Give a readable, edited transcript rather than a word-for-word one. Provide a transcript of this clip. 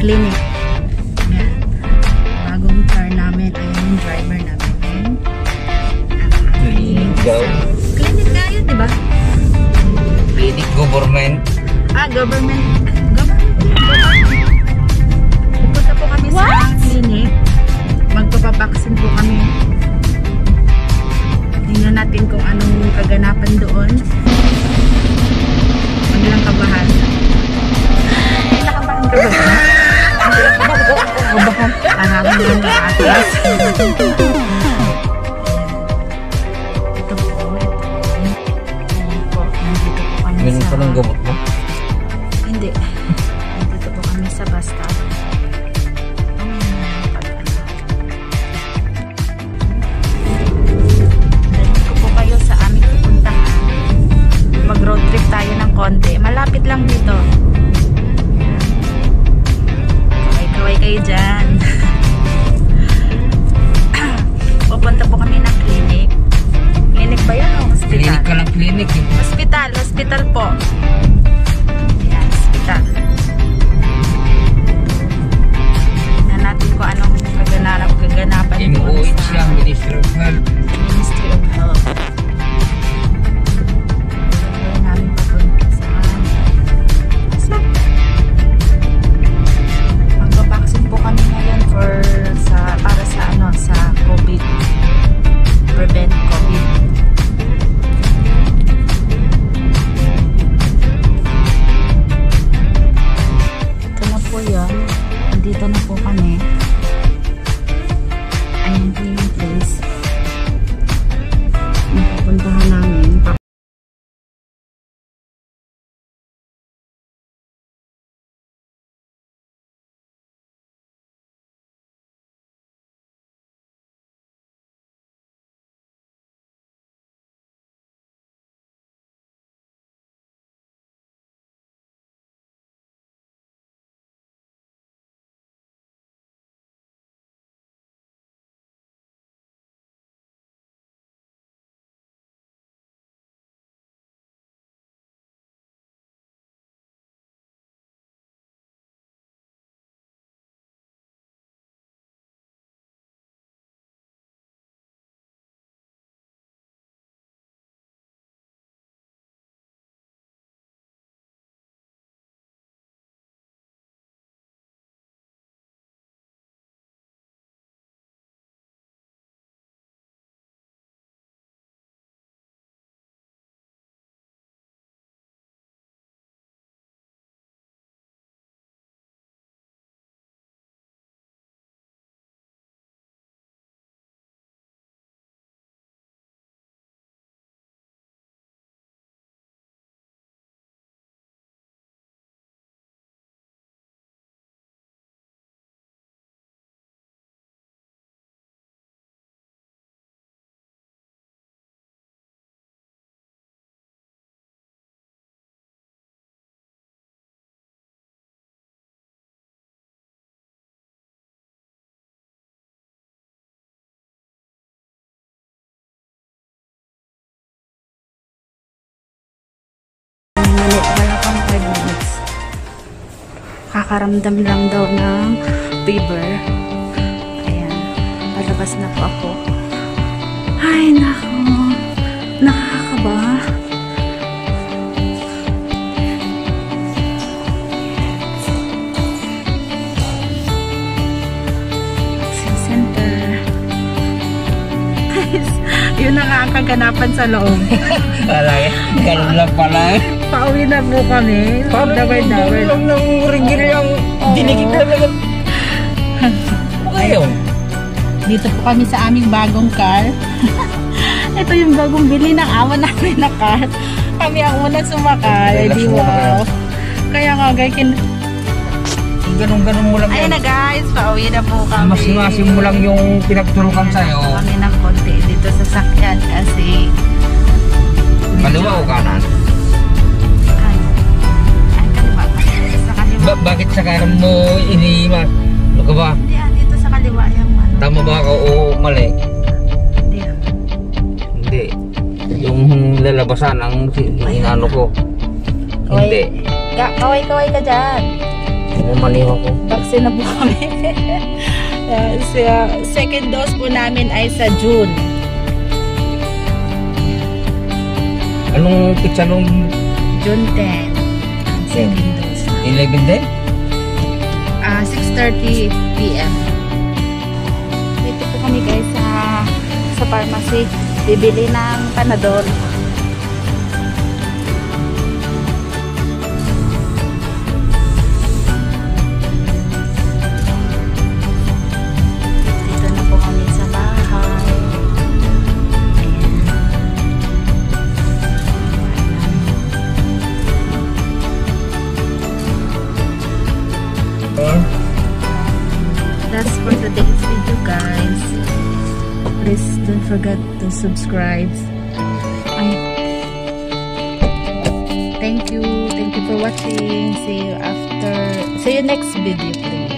clinic. Ayan. Bagong car namin. Ayan yung driver namin. Clinic daw. Clinic nga yun, diba? Clinic government. Government. Pupunta po kami sa clinic. Magpapabaksin po kami. Tingnan natin kung anong kaganapan doon. Huwag nilang kabahan. Ay, nakabahan ka ba? Kabahan. Ahaman lang ang atas. Ito po. Ayan po. Nandito po kami Ganun sa... pa ng gamot mo? Hindi. Nandito po kami sa bus stop. Mag-road trip tayo ng konti. Malapit lang dito. Kaway-kaway kayo dyan. Pupunta po kami ng clinic. Clinic ba yan o hospital? Clinic ka ng clinic eh. Hospital po. Ayan, hospital. Tignan natin kung anong kaganapan MOH yan, Ministry of Health. Ministry of Health. Magpapaksin po kami ngayon para sa COVID. Prevent COVID. Ito na po yun. Andito na po kami. Ayan po yung place. Napupuntahan namin. Wala pang 5 minutes. Kakaramdam lang daw ng fever. Ayan. Palabas na po ako. Ay, nako. Nakakaba. Vaccine center. Yun ang kaganapan sa loob. Alay, ganun lang pala. Pauwi na po kami. Daway-daway lang ng ringgit yung dinikit na lang. Ayaw. Dito po kami sa aming bagong car. Ito yung bagong bili ng awa namin na car. Kami ang unang sumakay. Di wow. Kaya nga guys, ganun mo lang. ayun na guys, pauwi na po kami. Masim mo lang yung pinagturukan sa'yo. Kami ng konti dito sa sakyan kasi Kaliwa o kanan? Ay, kaliwa. Sa kaliwa. Bakit sa kanan mo iniimas? Ano ka ba? Hindi dito sa kaliwa yung ano. Tama ba ako o mali? Hindi Hindi. Yung lalabasan ang inano ko. Hindi. Kaway-kaway ka dyan. Umaliw ako. Vaccine vaccine na po kami. Second dose po namin ay sa June. Anong pitsa nung June 10. Ang second dose. 11 din? 6:30 PM. Dito po kami guys sa pharmacy. Bibili ng Panadol. Dito na po kami sa bahay. Or? That's for today's video guys. Please don't forget to subscribe. Thank you for watching. See you next video please.